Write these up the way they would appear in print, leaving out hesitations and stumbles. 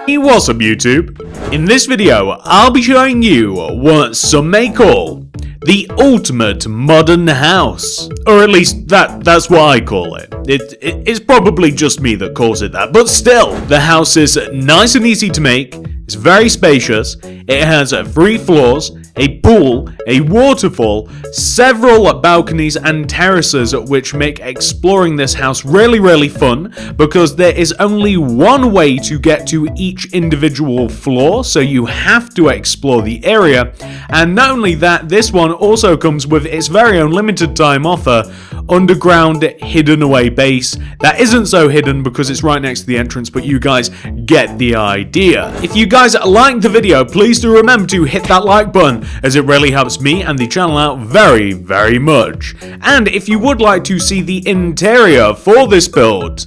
Hey, what's up YouTube? In this video, I'll be showing you what some may call the ultimate modern house. Or at least that's what I call it. It's probably just me that calls it that, but still, the house is nice and easy to make, it's very spacious, it has 3 floors, a pool, a waterfall, several balconies and terraces, which make exploring this house really fun because there is only one way to get to each individual floor, so you have to explore the area. And not only that, this one also comes with its very own limited time offer, underground hidden away base that isn't so hidden because it's right next to the entrance, but you guys get the idea. If you guys like the video, please do remember to hit that like button, as it really helps me and the channel out very much. And if you would like to see the interior for this build,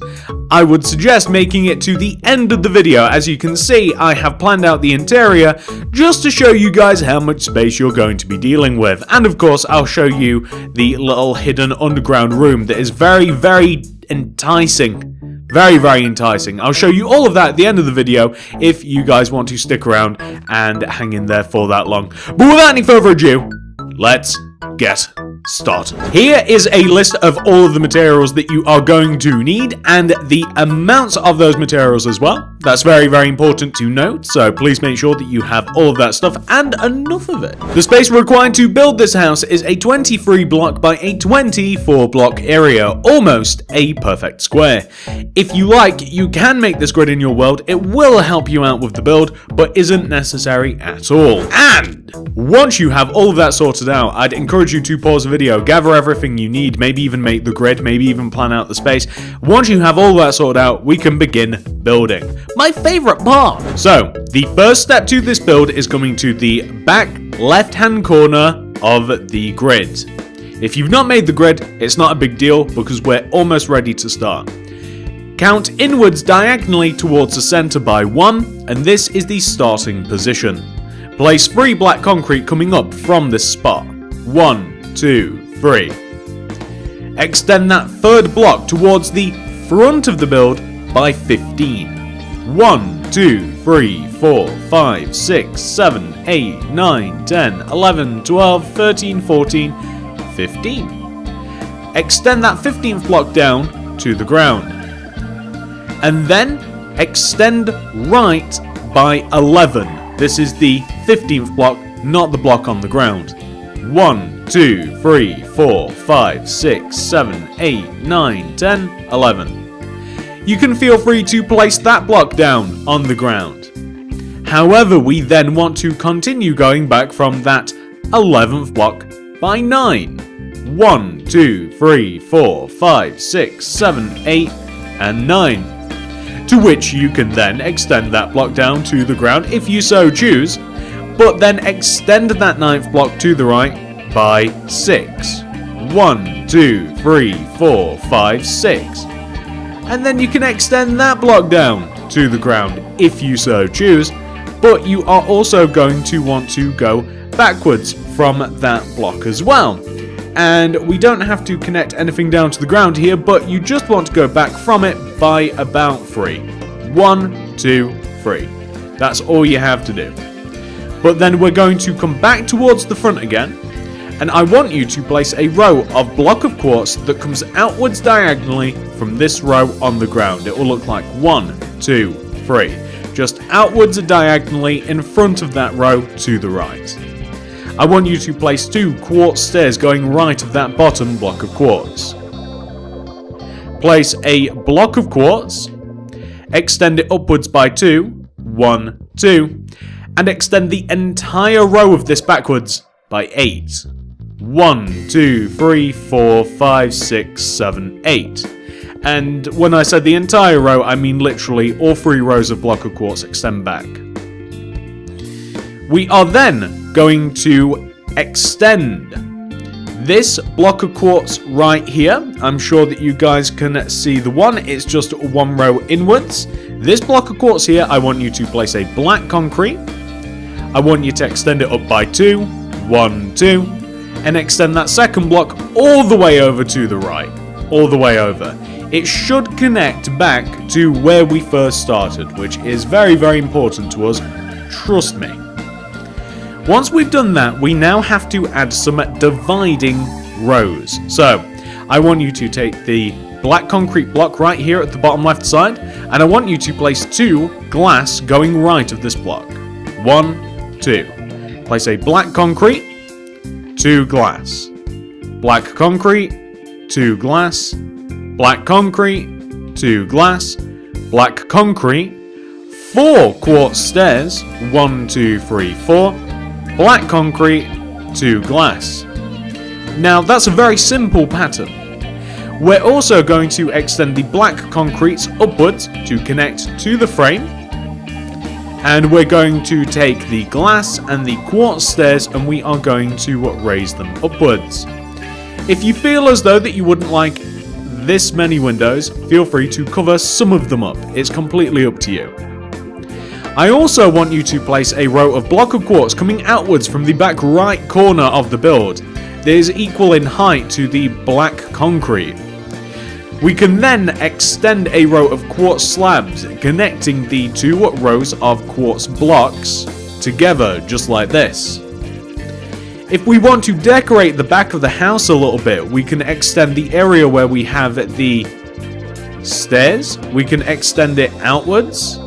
I would suggest making it to the end of the video. As you can see, I have planned out the interior just to show you guys how much space you're going to be dealing with. And of course, I'll show you the little hidden underground room that is very enticing. Very enticing. I'll show you all of that at the end of the video if you guys want to stick around and hang in there for that long. But without any further ado, let's get started. Here is a list of all of the materials that you are going to need and the amounts of those materials as well. That's very important to note, so please make sure that you have all of that stuff and enough of it. The space required to build this house is a 23 block by a 24 block area, almost a perfect square. If you like, you can make this grid in your world. It will help you out with the build, but isn't necessary at all. And once you have all of that sorted out, I'd encourage you to pause the video, gather everything you need, maybe even make the grid, maybe even plan out the space. Once you have all that sorted out, we can begin building. My favorite part! So, the first step to this build is coming to the back left-hand corner of the grid. If you've not made the grid, it's not a big deal because we're almost ready to start. Count inwards diagonally towards the center by 1, and this is the starting position. Place 3 black concrete coming up from this spot. 1, 2, 3. Extend that third block towards the front of the build by 15. 1, 2, 3, 4, 5, 6, 7, 8, 9, 10, 11, 12, 13, 14, 15. Extend that 15th block down to the ground. And then extend right by 11. This is the 15th block, not the block on the ground. 1, 2, 3, 4, 5, 6, 7, 8, 9, 10, 11. You can feel free to place that block down on the ground. However, we then want to continue going back from that 11th block by 9. 1, 2, 3, 4, 5, 6, 7, 8, and 9. To which you can then extend that block down to the ground if you so choose, but then extend that 9th block to the right by 6. 1, 2, 3, 4, 5, 6. And then you can extend that block down to the ground if you so choose, but you are also going to want to go backwards from that block as well. And we don't have to connect anything down to the ground here, but you just want to go back from it by about 3. 1, 2, 3. That's all you have to do. But then we're going to come back towards the front again, and I want you to place a row of block of quartz that comes outwards diagonally from this row on the ground. It will look like 1, 2, 3. just outwards diagonally in front of that row to the right. I want you to place 2 quartz stairs going right of that bottom block of quartz. Place a block of quartz, extend it upwards by 2, 1, 2, and extend the entire row of this backwards by 8. 1, 2, 3, 4, 5, 6, 7, 8. And when I said the entire row, I mean literally all 3 rows of block of quartz extend back. We are then going to extend this block of quartz right here. I'm sure that you guys can see the one. It's just 1 row inwards. This block of quartz here, I want you to place a black concrete. I want you to extend it up by 2, 1, 2, and extend that second block all the way over to the right. All the way over. It should connect back to where we first started, which is very, very important to us. Trust me. Once we've done that, we now have to add some dividing rows. So, I want you to take the black concrete block right here at the bottom left side, and I want you to place 2 glass going right of this block. 1, 2. Place a black concrete, 2 glass. Black concrete, 2 glass. Black concrete, 2 glass. Black concrete, 4 quartz stairs, 1, 2, 3, 4. Black concrete, 2 glass. Now that's a very simple pattern. We're also going to extend the black concretes upwards to connect to the frame. And we're going to take the glass and the quartz stairs and we are going to raise them upwards. If you feel as though that you wouldn't like this many windows, feel free to cover some of them up. It's completely up to you. I also want you to place a row of block of quartz coming outwards from the back right corner of the build. That is equal in height to the black concrete. We can then extend a row of quartz slabs connecting the 2 rows of quartz blocks together, just like this. If we want to decorate the back of the house a little bit, we can extend the area where we have the stairs. We can extend it outwards,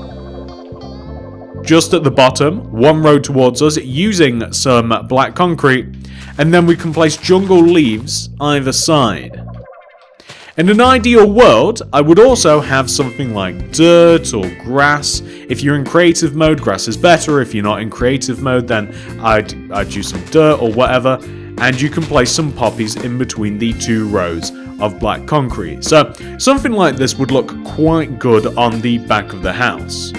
just at the bottom, 1 row towards us, using some black concrete, and then we can place jungle leaves either side. In an ideal world, I would also have something like dirt or grass. If you're in creative mode, grass is better. If you're not in creative mode, then I'd use some dirt or whatever. And you can place some poppies in between the 2 rows of black concrete. So something like this would look quite good on the back of the house.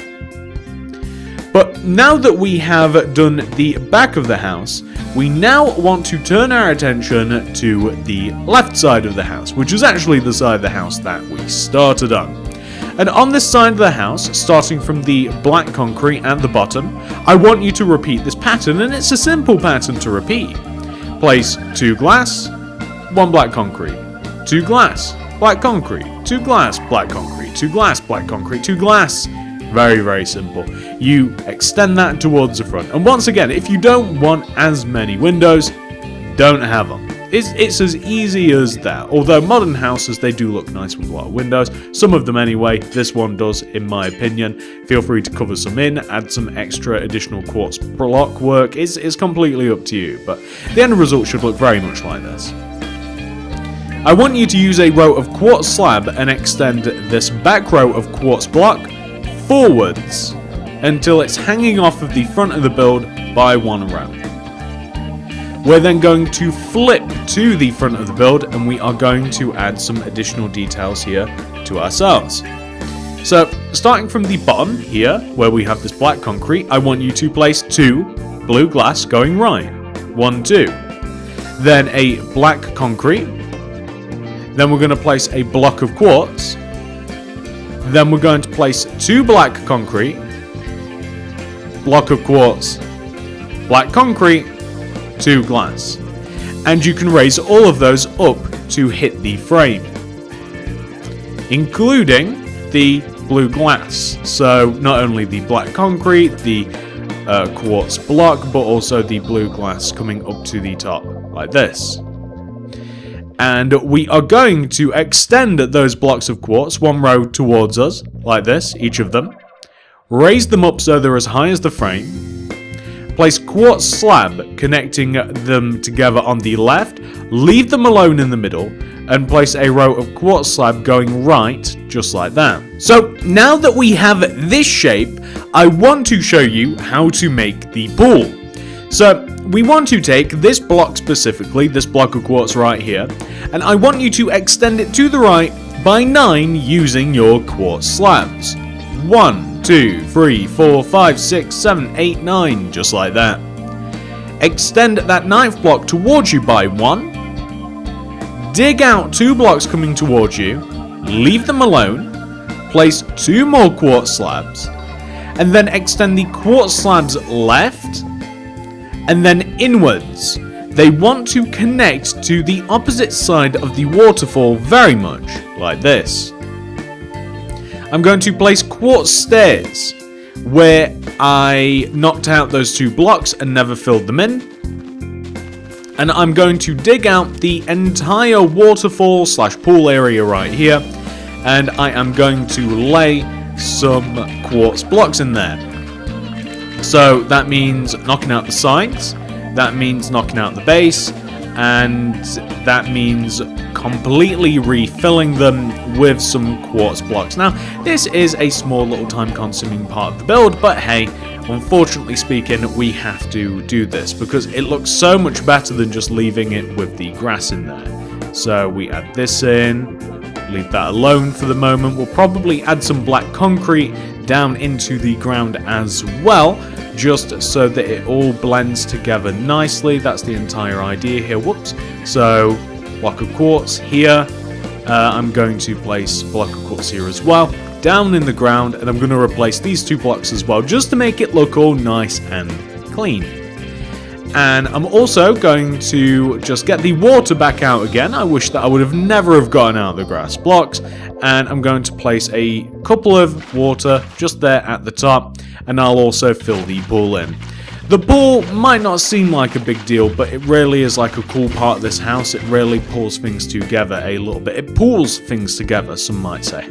But now that we have done the back of the house, we now want to turn our attention to the left side of the house, which is actually the side of the house that we started on. And on this side of the house, starting from the black concrete at the bottom, I want you to repeat this pattern, and it's a simple pattern to repeat. Place 2 glass, 1 black concrete, 2 glass, black concrete, 2 glass, black concrete, 2 glass, black concrete, 2 glass. Very, very simple. You extend that towards the front. And once again, if you don't want as many windows, don't have them. It's as easy as that. Although modern houses, they do look nice with a lot of windows. Some of them anyway. This one does, in my opinion. Feel free to cover some in, add some extra additional quartz block work. It's completely up to you. But the end result should look very much like this. I want you to use a row of quartz slab and extend this back row of quartz block forwards until it's hanging off of the front of the build by 1 row. We're then going to flip to the front of the build and we are going to add some additional details here to ourselves. So starting from the bottom here where we have this black concrete, I want you to place 2 blue glass going right. 1, 2. Then a black concrete. Then we're going to place a block of quartz. Then we're going to place 2 black concrete, block of quartz, black concrete, 2 glass. And you can raise all of those up to hit the frame, including the blue glass. So not only the black concrete, the quartz block, but also the blue glass coming up to the top like this. And we are going to extend those blocks of quartz 1 row towards us, like this, each of them. raise them up so they're as high as the frame, place quartz slab connecting them together on the left, leave them alone in the middle, and place a row of quartz slab going right, just like that. So now that we have this shape, I want to show you how to make the pool. So we want to take this block specifically, this block of quartz right here, and I want you to extend it to the right by 9 using your quartz slabs. 1, 2, 3, 4, 5, 6, 7, 8, 9, just like that. Extend that 9th block towards you by 1. Dig out 2 blocks coming towards you, leave them alone, place 2 more quartz slabs, and then extend the quartz slabs left, and then inwards. They want to connect to the opposite side of the waterfall very much, like this. I'm going to place quartz stairs where I knocked out those 2 blocks and never filled them in. And I'm going to dig out the entire waterfall / pool area right here, and I am going to lay some quartz blocks in there. So that means knocking out the sides, that means knocking out the base, and that means completely refilling them with some quartz blocks. Now, this is a small little time-consuming part of the build, but hey, unfortunately speaking, we have to do this because it looks so much better than just leaving it with the grass in there. So we add this in, leave that alone for the moment. We'll probably add some black concrete down into the ground as well, just so that it all blends together nicely. That's the entire idea here. Whoops. So block of quartz here. I'm going to place block of quartz here as well, down in the ground, and I'm going to replace these 2 blocks as well, just to make it look all nice and clean. And I'm also going to just get the water back out again. I wish that I would have never have gotten out the grass blocks. And I'm going to place a couple of water just there at the top, and I'll also fill the pool in. The pool might not seem like a big deal, but it really is like a cool part of this house. It really pulls things together a little bit. It pulls things together, some might say.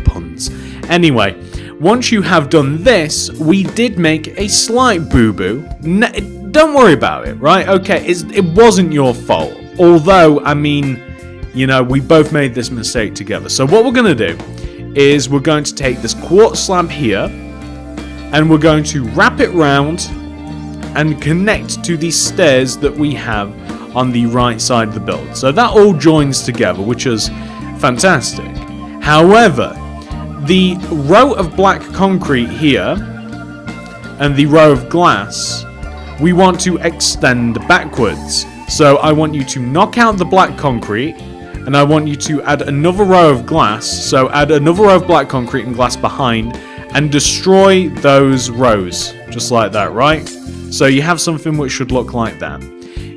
Puns. Anyway, once you have done this, we did make a slight boo-boo. Don't worry about it, right? Okay, it wasn't your fault. Although, I mean, you know, we both made this mistake together. So what we're going to do is we're going to take this quartz slab here, and we're going to wrap it round and connect to the stairs that we have on the right side of the build. So that all joins together, which is fantastic. However, the row of black concrete here and the row of glass, we want to extend backwards. So I want you to knock out the black concrete, and I want you to add another row of glass. So add another row of black concrete and glass behind, and destroy those rows, just like that, right? So you have something which should look like that.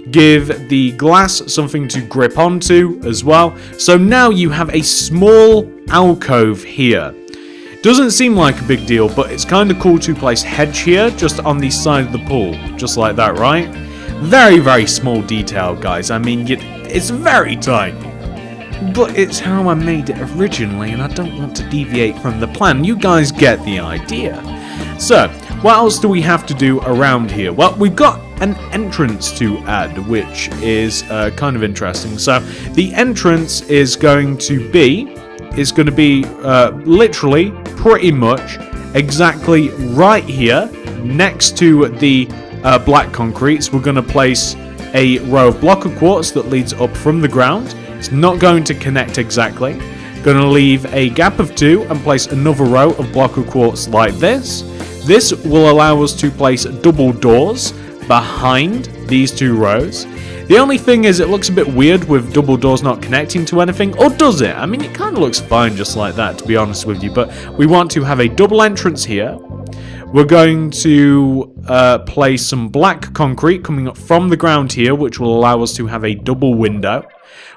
Give the glass something to grip onto as well. So now you have a small alcove here. Doesn't seem like a big deal, but it's kind of cool to place hedge here, just on the side of the pool, just like that, right? Very, very small detail, guys. I mean, it's very tiny. But it's how I made it originally, and I don't want to deviate from the plan. You guys get the idea. So, what else do we have to do around here? Well, we've got an entrance to add, which is kind of interesting. So, the entrance is going to be literally pretty much exactly right here next to the black concrete. So we're going to place a row of block of quartz that leads up from the ground. It's not going to connect exactly. Going to leave a gap of 2 and place another row of block of quartz like this. This will allow us to place double doors behind these 2 rows. The only thing is it looks a bit weird with double doors not connecting to anything, or does it? I mean, it kind of looks fine just like that, to be honest with you, but we want to have a double entrance here. We're going to place some black concrete coming up from the ground here, which will allow us to have a double window.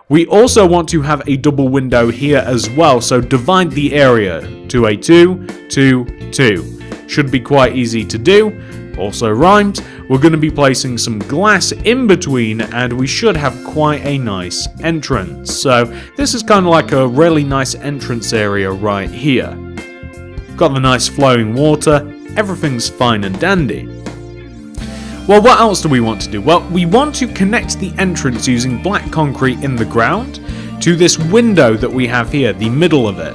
We also want to have a double window here as well, so divide the area to a 2, 2, 2. Should be quite easy to do. Also rhymes. We're going to be placing some glass in between, and we should have quite a nice entrance. So this is kind of like a really nice entrance area right here. got the nice flowing water, everything's fine and dandy. Well, what else do we want to do? Well, we want to connect the entrance using black concrete in the ground to this window that we have here, the middle of it.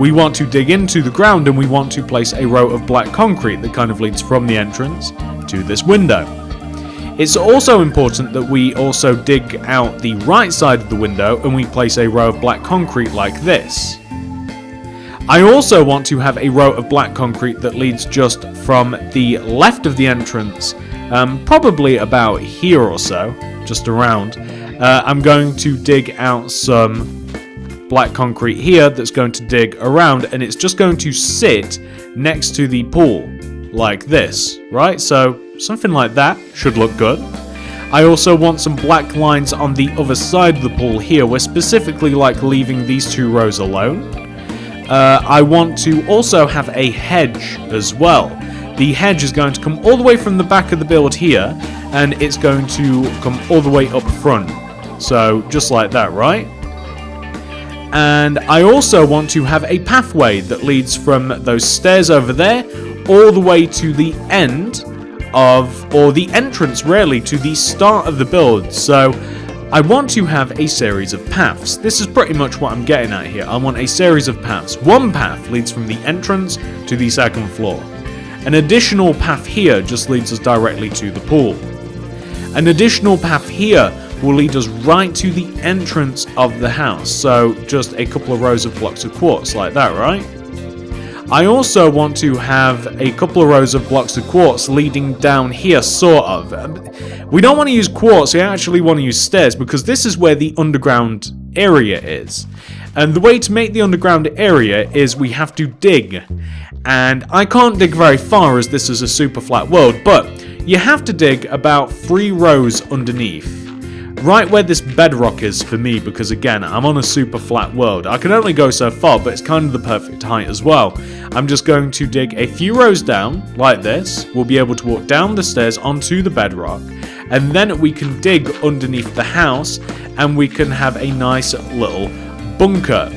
We want to dig into the ground and we want to place a row of black concrete that kind of leads from the entrance to this window. It's also important that we also dig out the right side of the window and we place a row of black concrete like this. I also want to have a row of black concrete that leads just from the left of the entrance, probably about here or so, just around. I'm going to dig out some black concrete here that's going to dig around, and it's just going to sit next to the pool like this, right? So something like that should look good. I also want some black lines on the other side of the pool here. We're specifically like leaving these two rows alone. I want to also have a hedge as well. The hedge is going to come all the way from the back of the build here, and it's going to come all the way up front. So just like that, right? And I also want to have a pathway that leads from those stairs over there all the way to the end of, or the entrance really, to the start of the build. So I want to have a series of paths. This is pretty much what I'm getting at here. I want a series of paths. One path leads from the entrance to the second floor. An additional path here just leads us directly to the pool. An additional path here will lead us right to the entrance of the house. So just a couple of rows of blocks of quartz like that, right? I also want to have a couple of rows of blocks of quartz leading down here, sort of. We don't want to use quartz, we actually want to use stairs because this is where the underground area is. And the way to make the underground area is we have to dig. And I can't dig very far as this is a super flat world, but you have to dig about 3 rows underneath. Right where this bedrock is for me, because again, I'm on a super flat world. I can only go so far, but it's kind of the perfect height as well. I'm just going to dig a few rows down, like this. We'll be able to walk down the stairs onto the bedrock, and then we can dig underneath the house, and we can have a nice little bunker.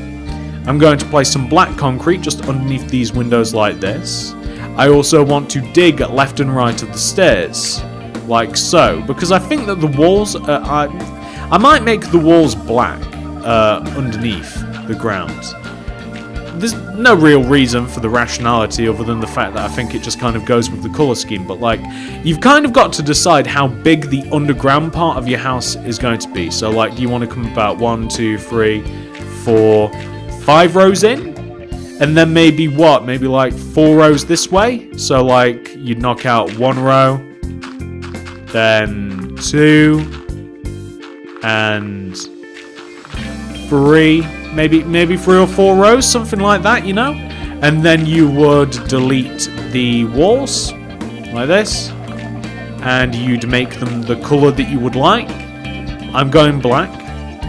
I'm going to place some black concrete just underneath these windows like this. I also want to dig left and right of the stairs, like so, because I think that the walls, I might make the walls black underneath the ground. There's no real reason for the rationality other than the fact that I think it just kind of goes with the colour scheme, but like, you've kind of got to decide how big the underground part of your house is going to be. So like, do you want to come about 1, 2, 3, 4, 5 rows in? And then maybe what? Maybe like 4 rows this way? So like, you'd knock out 1 row, then 2, and 3, maybe 3 or 4 rows, something like that, you know? And then you would delete the walls, like this, and you'd make them the colour that you would like. I'm going black.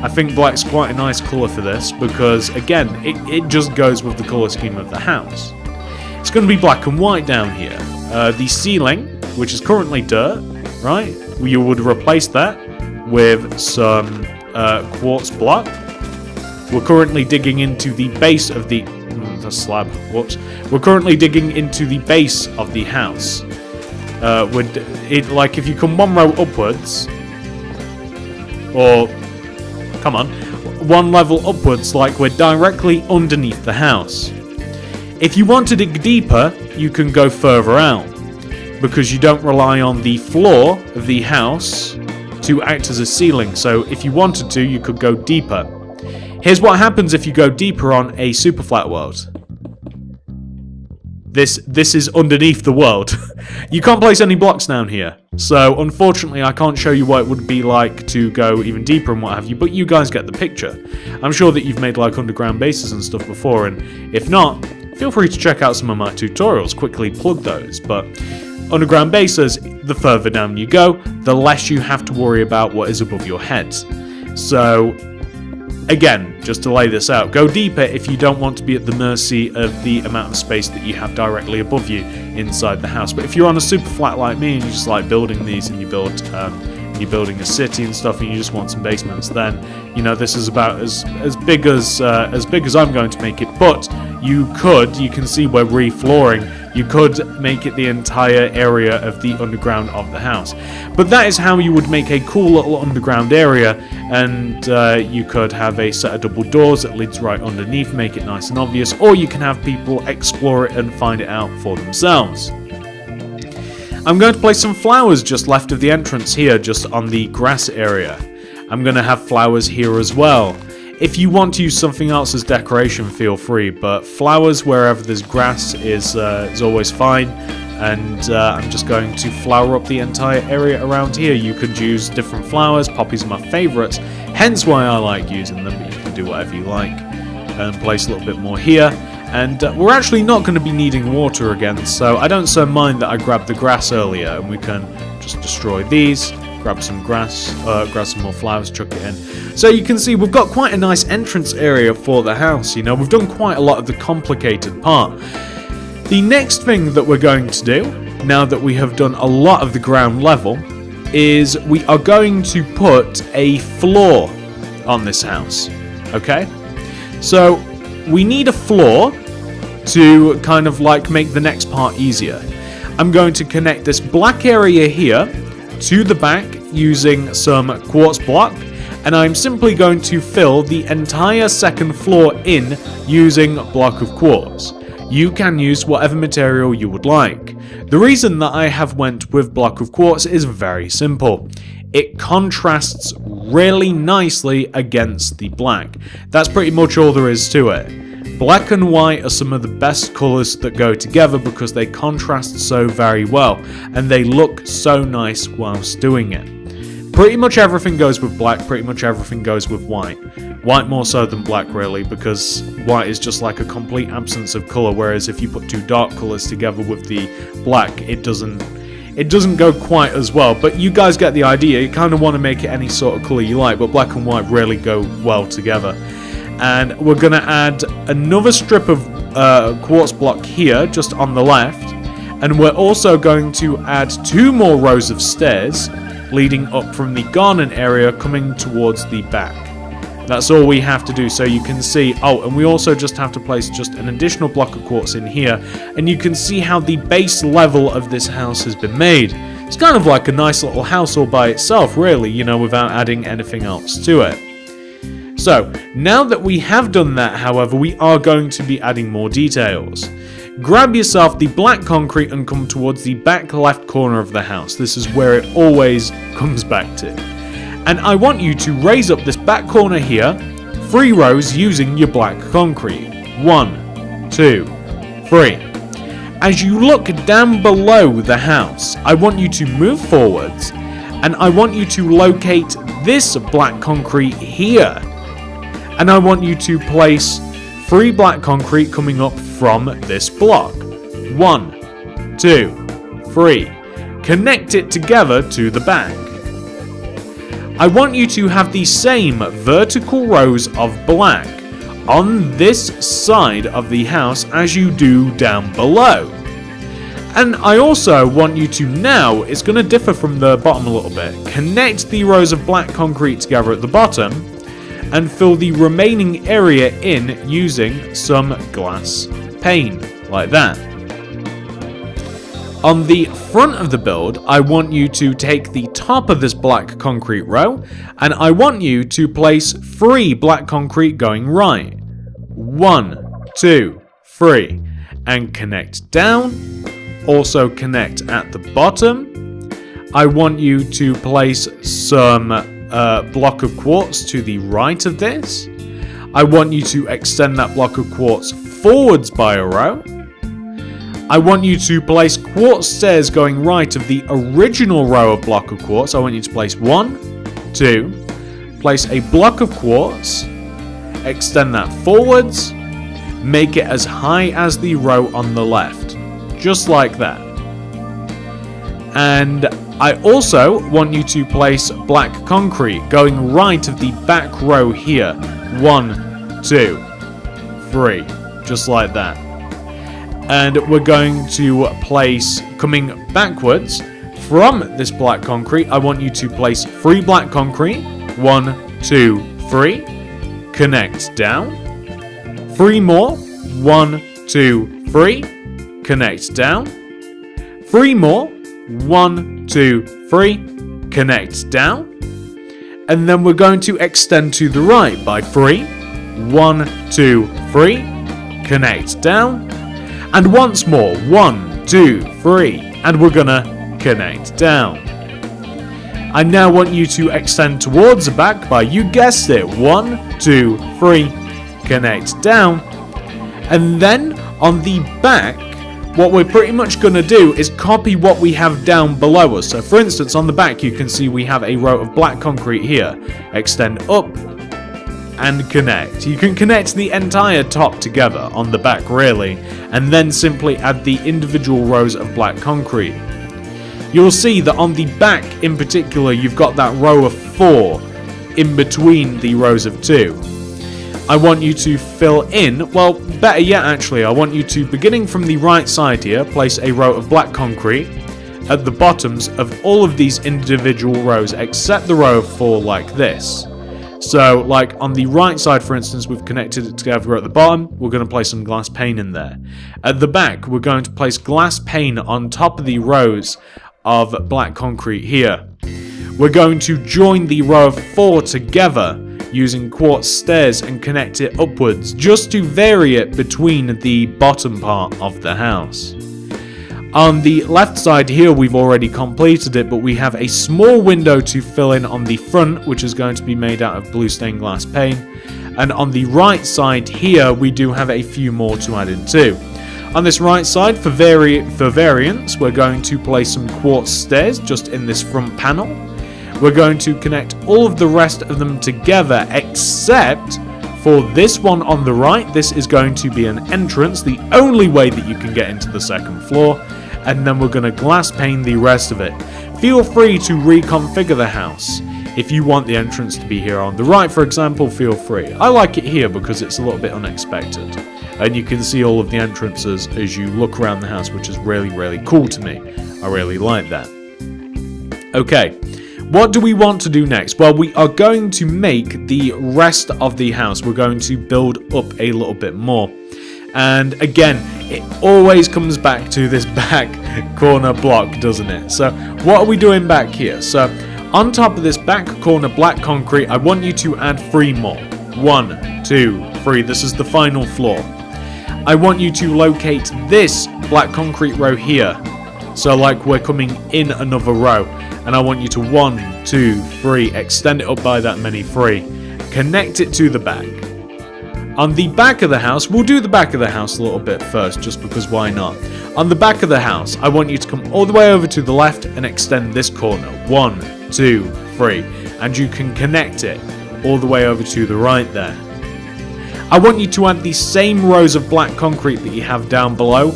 I think black's quite a nice colour for this, because again, it just goes with the colour scheme of the house. It's going to be black and white down here. The ceiling, which is currently dirt, right? You would replace that with some quartz block. We're currently digging into the base of the slab. Whoops. We're currently digging into the base of the house. Like if you come 1 row upwards, or come on, 1 level upwards, like we're directly underneath the house. If you want to dig deeper, you can go further out, because you don't rely on the floor of the house to act as a ceiling. So if you wanted to, you could go deeper. Here's what happens if you go deeper on a super flat world. This is underneath the world. You can't place any blocks down here. So unfortunately, I can't show you what it would be like to go even deeper and what have you, but you guys get the picture. I'm sure that you've made like underground bases and stuff before, and if not, feel free to check out some of my tutorials, quickly plug those. But underground bases, the further down you go, the less you have to worry about what is above your head. So again, just to lay this out, go deeper if you don't want to be at the mercy of the amount of space that you have directly above you inside the house. But if you're on a super flat like me and you just like building these, and you're building a city and stuff, and you just want some basements, then you know this is about as big as I'm going to make it. But you can see we're reflooring. You could make it the entire area of the underground of the house. But that is how you would make a cool little underground area, and you could have a set of double doors that leads right underneath, make it nice and obvious, or you can have people explore it and find it out for themselves. I'm going to place some flowers just left of the entrance here, just on the grass area. I'm going to have flowers here as well. If you want to use something else as decoration, feel free, but flowers wherever there's grass is always fine, and I'm just going to flower up the entire area around here. You could use different flowers. Poppies are my favourites, hence why I like using them, but you can do whatever you like. And place a little bit more here, and we're actually not going to be needing water again, so I don't so mind that I grabbed the grass earlier, and we can just destroy these. Grab some grass, grab some more flowers, chuck it in. So you can see we've got quite a nice entrance area for the house, you know, we've done quite a lot of the complicated part. The next thing that we're going to do, now that we have done a lot of the ground level, is we are going to put a floor on this house, okay? So we need a floor to kind of like make the next part easier. I'm going to connect this black area here to the back using some quartz block, and I'm simply going to fill the entire second floor in using block of quartz. You can use whatever material you would like. The reason that I have went with block of quartz is very simple. It contrasts really nicely against the black. That's pretty much all there is to it. Black and white are some of the best colours that go together because they contrast so very well, and they look so nice whilst doing it. Pretty much everything goes with black, pretty much everything goes with white. White more so than black really, because white is just like a complete absence of colour, whereas if you put two dark colours together with the black, it doesn't go quite as well, but you guys get the idea. You kind of want to make it any sort of colour you like, but black and white really go well together. And we're going to add another strip of quartz block here, just on the left. And we're also going to add 2 more rows of stairs leading up from the garden area coming towards the back. That's all we have to do, so you can see. Oh, and we also just have to place just an additional block of quartz in here. And you can see how the base level of this house has been made. It's kind of like a nice little house all by itself, really, you know, without adding anything else to it. So, now that we have done that, however, we are going to be adding more details. Grab yourself the black concrete and come towards the back left corner of the house. This is where it always comes back to. And I want you to raise up this back corner here, 3 rows using your black concrete. 1, 2, 3. As you look down below the house, I want you to move forwards, and I want you to locate this black concrete here. And I want you to place 3 black concrete coming up from this block. 1, 2, 3. Connect it together to the back. I want you to have the same vertical rows of black on this side of the house as you do down below. And I also want you to now, it's going to differ from the bottom a little bit, connect the rows of black concrete together at the bottom and fill the remaining area in using some glass pane, like that. On the front of the build, I want you to take the top of this black concrete row, and I want you to place 3 black concrete going right. 1, 2, 3, and connect down. Also connect at the bottom. I want you to place some block of quartz to the right of this. I want you to extend that block of quartz forwards by a row. I want you to place quartz stairs going right of the original row of block of quartz. I want you to place 1, 2, place a block of quartz, extend that forwards, make it as high as the row on the left, just like that. And I also want you to place black concrete going right of the back row here. 1, 2, 3, just like that. And we're going to place, coming backwards from this black concrete, I want you to place 3 black concrete. 1, 2, 3. Connect down. 3 more. 1, 2, 3. Connect down. 3 more. 1, 2, 3. Connect down. And then we're going to extend to the right by 3. 1, 2, 3. Connect down. And once more. 1, 2, 3. And we're gonna connect down. I now want you to extend towards the back by, you guessed it, 1, 2, 3. Connect down. And then on the back, what we're pretty much going to do is copy what we have down below us. So for instance, on the back you can see we have a row of black concrete here. Extend up and connect. You can connect the entire top together on the back really, and then simply add the individual rows of black concrete. You'll see that on the back in particular you've got that row of 4 in between the rows of 2. I want you to fill in, well, better yet actually, I want you to, beginning from the right side here, place a row of black concrete at the bottoms of all of these individual rows except the row of 4 like this. So, like on the right side for instance, we've connected it together at the bottom, we're going to place some glass pane in there. At the back, we're going to place glass pane on top of the rows of black concrete here. We're going to join the row of 4 together using quartz stairs and connect it upwards just to vary it between the bottom part of the house. On the left side here we've already completed it, but we have a small window to fill in on the front, which is going to be made out of blue stained glass pane, and on the right side here we do have a few more to add in too. On this right side, for variance, we're going to place some quartz stairs just in this front panel. We're going to connect all of the rest of them together except for this one on the right. This is going to be an entrance, the only way that you can get into the second floor, and then we're going to glass pane the rest of it. Feel free to reconfigure the house. If you want the entrance to be here on the right, for example, feel free. I like it here because it's a little bit unexpected, and you can see all of the entrances as you look around the house, which is really, really cool to me. I really like that. Okay. What do we want to do next? Well, we are going to make the rest of the house. We're going to build up a little bit more. And again, it always comes back to this back corner block, doesn't it? So what are we doing back here? So on top of this back corner black concrete, I want you to add 3 more. 1, 2, 3. This is the final floor. I want you to locate this black concrete row here. So like we're coming in another row. And I want you to 1, 2, 3, extend it up by that many, 3. Connect it to the back. On the back of the house, we'll do the back of the house a little bit first, just because why not? On the back of the house, I want you to come all the way over to the left and extend this corner. 1, 2, 3. And you can connect it all the way over to the right there. I want you to add the same rows of black concrete that you have down below,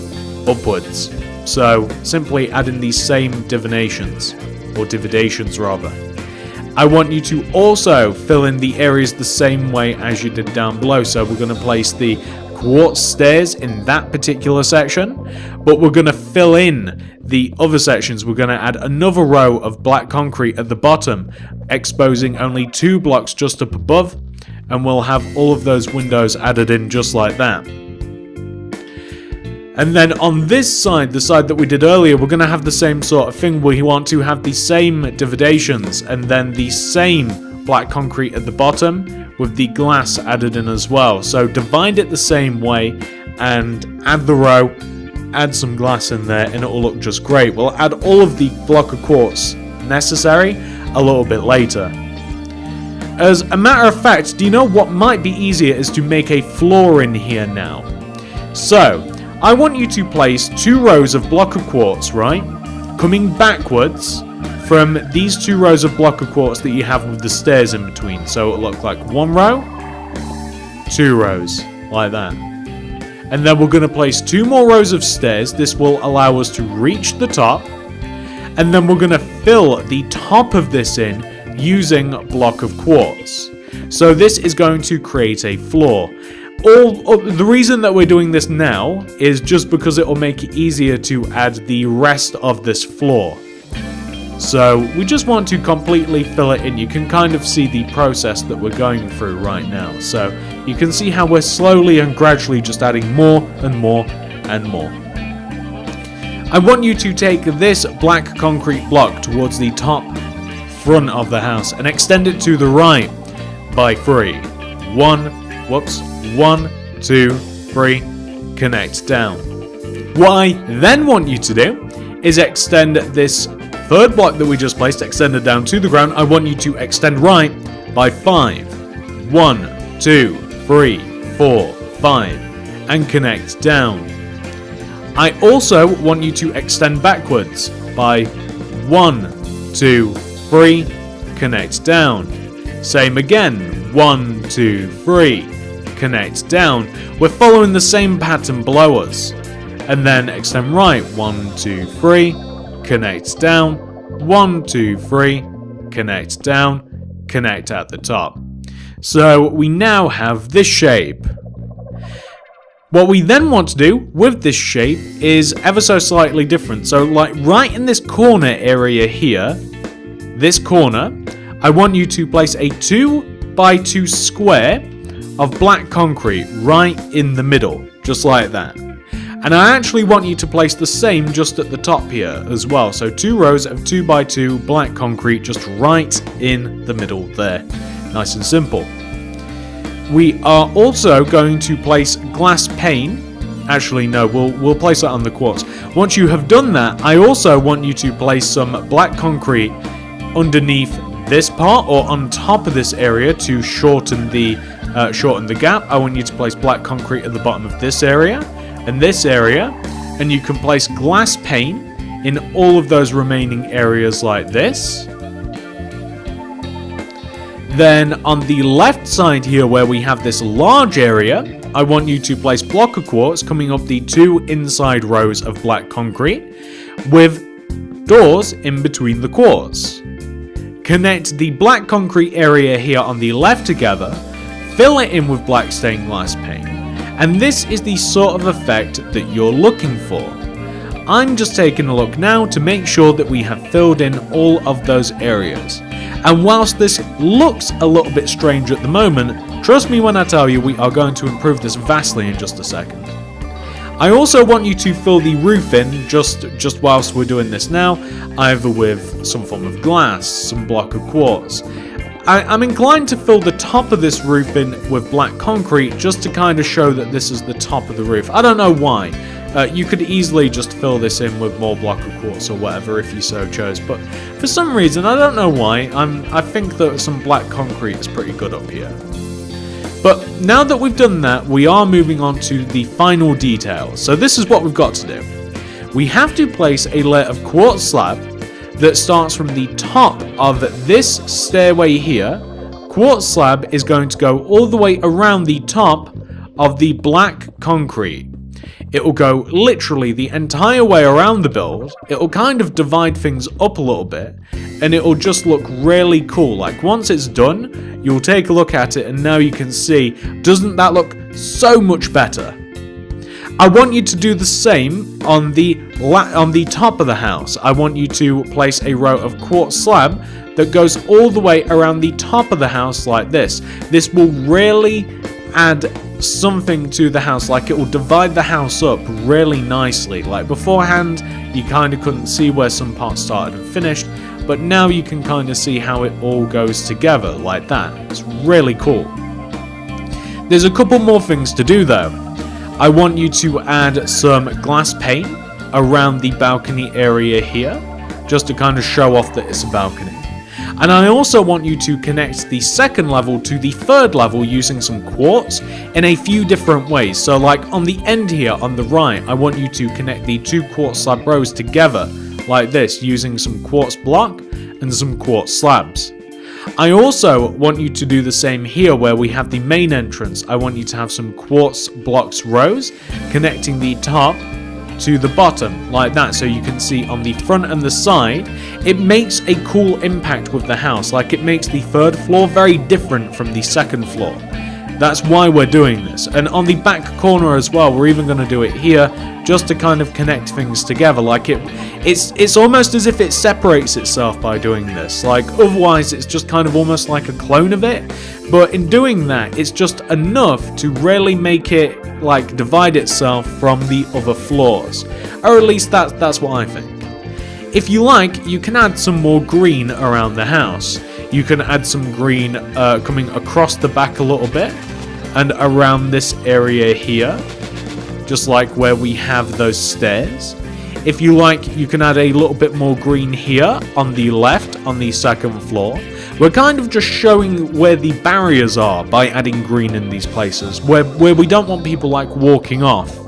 upwards. So, simply add in these same dividations. Or dividations rather. I want you to also fill in the areas the same way as you did down below. So we're going to place the quartz stairs in that particular section, but we're going to fill in the other sections. We're going to add another row of black concrete at the bottom, exposing only 2 blocks just up above, and we'll have all of those windows added in just like that. And then on this side, the side that we did earlier, we're going to have the same sort of thing. We want to have the same dividations and then the same black concrete at the bottom with the glass added in as well. So divide it the same way and add the row, add some glass in there, and it will look just great. We'll add all of the block of quartz necessary a little bit later. As a matter of fact, do you know what might be easier is to make a floor in here now. So I want you to place 2 rows of block of quartz, right? Coming backwards from these 2 rows of block of quartz that you have with the stairs in between. So it'll look like 1 row, 2 rows, like that. And then we're going to place 2 more rows of stairs. This will allow us to reach the top. And then we're going to fill the top of this in using block of quartz. So this is going to create a floor. The reason that we're doing this now is just because it will make it easier to add the rest of this floor. So we just want to completely fill it in. You can kind of see the process that we're going through right now. So you can see how we're slowly and gradually just adding more and more and more. I want you to take this black concrete block towards the top front of the house and extend it to the right by 3. 1, 2, 3, connect down. What I then want you to do is extend this third block that we just placed, extend it down to the ground. I want you to extend right by 5. 1, 2, 3, 4, 5, and connect down. I also want you to extend backwards by 1, 2, 3, connect down. Same again, 1, 2, 3, connect down. We're following the same pattern below us. And then extend right, 1, 2, 3, connect down. 1, 2, 3, connect down, connect at the top. So we now have this shape. What we then want to do with this shape is ever so slightly different. So like right in this corner area here, this corner, I want you to place a 2 by 2 square of black concrete right in the middle, just like that. And I actually want you to place the same just at the top here as well. So 2 rows of 2 by 2 black concrete just right in the middle there. Nice and simple. We are also going to place glass pane. Actually, no, we'll place that on the quartz. Once you have done that, I also want you to place some black concrete underneath this part or on top of this area to shorten the gap. I want you to place black concrete at the bottom of this area and this area, and you can place glass pane in all of those remaining areas like this. Then on the left side here where we have this large area, I want you to place block of quartz coming up the 2 inside rows of black concrete with doors in between the quartz. Connect the black concrete area here on the left together, fill it in with black stained glass paint, and this is the sort of effect that you're looking for. I'm just taking a look now to make sure that we have filled in all of those areas. And whilst this looks a little bit strange at the moment, trust me when I tell you we are going to improve this vastly in just a second. I also want you to fill the roof in just whilst we're doing this now, either with some form of glass, some block of quartz. I'm inclined to fill the top of this roof in with black concrete just to kind of show that this is the top of the roof. I don't know why. You could easily just fill this in with more block of quartz or whatever if you so chose, but for some reason, I don't know why, I think that some black concrete is pretty good up here. But now that we've done that, we are moving on to the final details. So this is what we've got to do. We have to place a layer of quartz slab that starts from the top of this stairway here. Quartz slab is going to go all the way around the top of the black concrete. It will go literally the entire way around the build. It will kind of divide things up a little bit, and it will just look really cool. Like once it's done, you'll take a look at it and now you can see, doesn't that look so much better? I want you to do the same on the top of the house. I want you to place a row of quartz slab that goes all the way around the top of the house like this. This will really add something to the house, like it will divide the house up really nicely. Like beforehand, you kind of couldn't see where some parts started and finished, but now you can kind of see how it all goes together like that. It's really cool. There's a couple more things to do though. I want you to add some glass pane around the balcony area here, just to kind of show off that it's a balcony. And I also want you to connect the second level to the third level using some quartz in a few different ways. So like on the end here on the right, I want you to connect the 2 quartz slab rows together like this using some quartz block and some quartz slabs. I also want you to do the same here where we have the main entrance. I want you to have some quartz blocks rows connecting the top to the bottom like that, so you can see on the front and the side. It makes a cool impact with the house, like it makes the third floor very different from the second floor. That's why we're doing this. And on the back corner as well, we're even going to do it here, just to kind of connect things together. Like it's almost as if it separates itself by doing this. Like otherwise it's just kind of almost like a clone of it. But in doing that, it's just enough to really make it like divide itself from the other floors. Or at least that's what I think. If you like, you can add some more green around the house. You can add some green coming across the back a little bit and around this area here, just like where we have those stairs. If you like, you can add a little bit more green here on the left on the second floor. We're kind of just showing where the barriers are by adding green in these places, where we don't want people like walking off.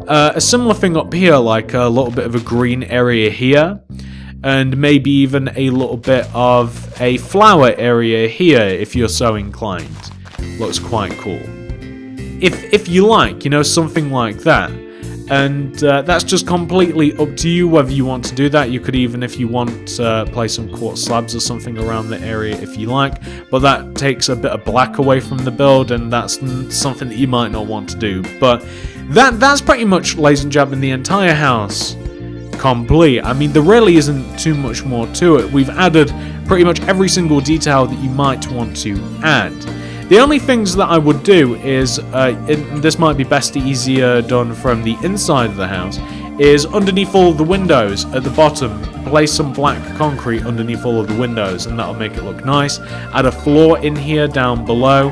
A similar thing up here, like a little bit of a green area here, and maybe even a little bit of a flower area here if you're so inclined. Looks quite cool. If you like, you know, something like that. And that's just completely up to you whether you want to do that. You could even, if you want, place some quartz slabs or something around the area if you like. But that takes a bit of black away from the build, and that's something that you might not want to do. But that's pretty much, ladies and gentlemen, the entire house complete. I mean, there really isn't too much more to it. We've added pretty much every single detail that you might want to add. The only things that I would do is, this might be best easier done from the inside of the house, is underneath all of the windows at the bottom, place some black concrete underneath all of the windows, and that'll make it look nice. Add a floor in here down below.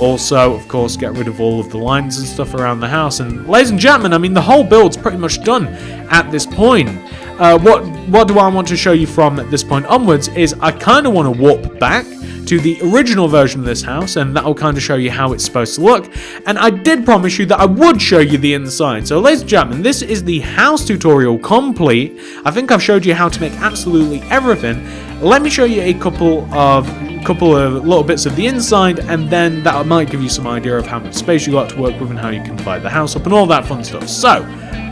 Also, of course, get rid of all of the lines and stuff around the house. And ladies and gentlemen, I mean, the whole build's pretty much done at this point. What do I want to show you from this point onwards is I kind of want to warp back to the original version of this house, and that will kind of show you how it's supposed to look. And I did promise you that I would show you the inside. So ladies and gentlemen, this is the house tutorial complete. I think I've showed you how to make absolutely everything. Let me show you a couple of little bits of the inside, and then that might give you some idea of how much space you got to work with and how you can divide the house up and all that fun stuff. So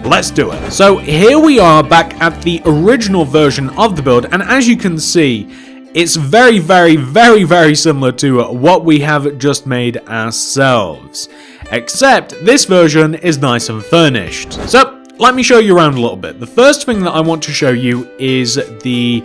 let's do it. So here we are back at the original version of the build, and as you can see, it's very, very, very, very similar to what we have just made ourselves. Except this version is nice and furnished. So let me show you around a little bit. The first thing that I want to show you is the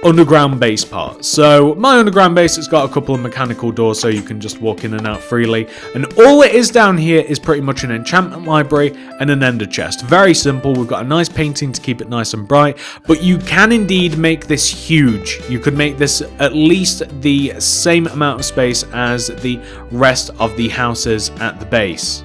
underground base part. So my underground base, it's got a couple of mechanical doors so you can just walk in and out freely, and all it is down here is pretty much an enchantment library and an ender chest. Very simple. We've got a nice painting to keep it nice and bright, but you can indeed make this huge. You could make this at least the same amount of space as the rest of the houses at the base.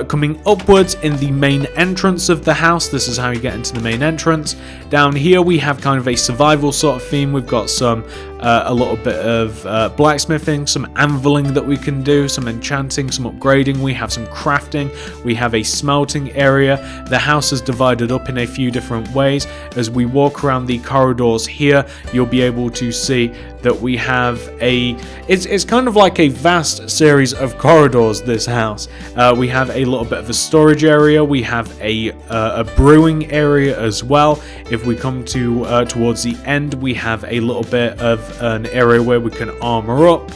Coming upwards in the main entrance of the house, this is how you get into the main entrance. Down here we have kind of a survival sort of theme. We've got some a little bit of blacksmithing, some anviling that we can do, some enchanting, some upgrading. We have some crafting. We have a smelting area. The house is divided up in a few different ways. As we walk around the corridors here, you'll be able to see that we have it's kind of like a vast series of corridors, this house. We have a little bit of a storage area. We have a brewing area as well. If we come to towards the end, we have a little bit of an area where we can armor up.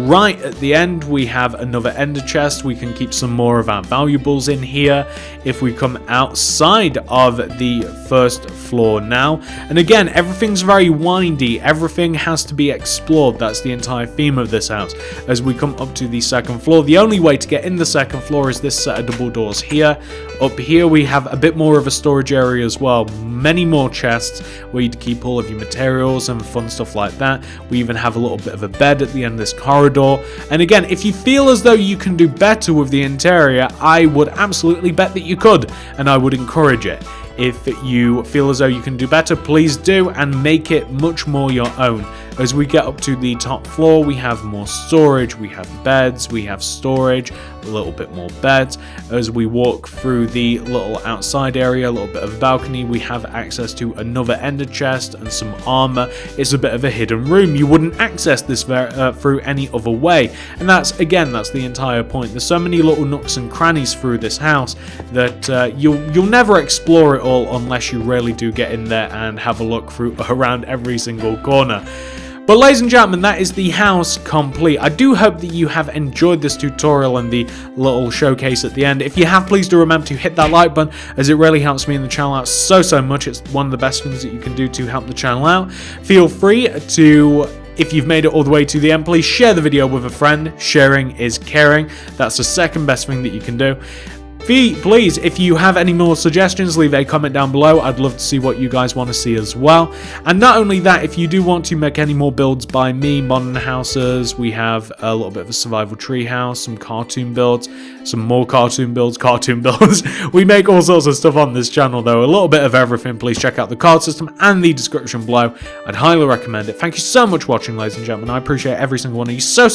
Right at the end, we have another ender chest. We can keep some more of our valuables in here. If we come outside of the first floor now, and again, everything's very windy. Everything has to be explored. That's the entire theme of this house. As we come up to the second floor, the only way to get in the second floor is this set of double doors here. Up here, we have a bit more of a storage area as well. Many more chests where you'd keep all of your materials and fun stuff like that. We even have a little bit of a bed at the end of this corridor. And again, if you feel as though you can do better with the interior, I would absolutely bet that you could, and I would encourage it. If you feel as though you can do better, please do, and make it much more your own. As we get up to the top floor, we have more storage, we have beds, we have storage, a little bit more beds. As we walk through the little outside area, a little bit of a balcony, we have access to another ender chest and some armor. It's a bit of a hidden room. You wouldn't access this through any other way. And that's the entire point. There's so many little nooks and crannies through this house that you'll never explore it all unless you really do get in there and have a look through around every single corner. But ladies and gentlemen, that is the house complete. I do hope that you have enjoyed this tutorial and the little showcase at the end. If you have, please do remember to hit that like button, as it really helps me and the channel out so much. It's one of the best things that you can do to help the channel out. Feel free to, if you've made it all the way to the end, please share the video with a friend. Sharing is caring. That's the second best thing that you can do. Please, if you have any more suggestions, leave a comment down below. I'd love to see what you guys want to see as well. And not only that, if you do want to make any more builds by me, modern houses, we have a little bit of a survival tree house, some cartoon builds, some more cartoon builds. We make all sorts of stuff on this channel though, a little bit of everything. Please check out the card system and the description below. I'd highly recommend it. Thank you so much for watching, ladies and gentlemen. I appreciate every single one of you so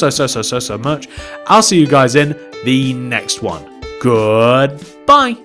much. I'll see you guys in the next one. Goodbye.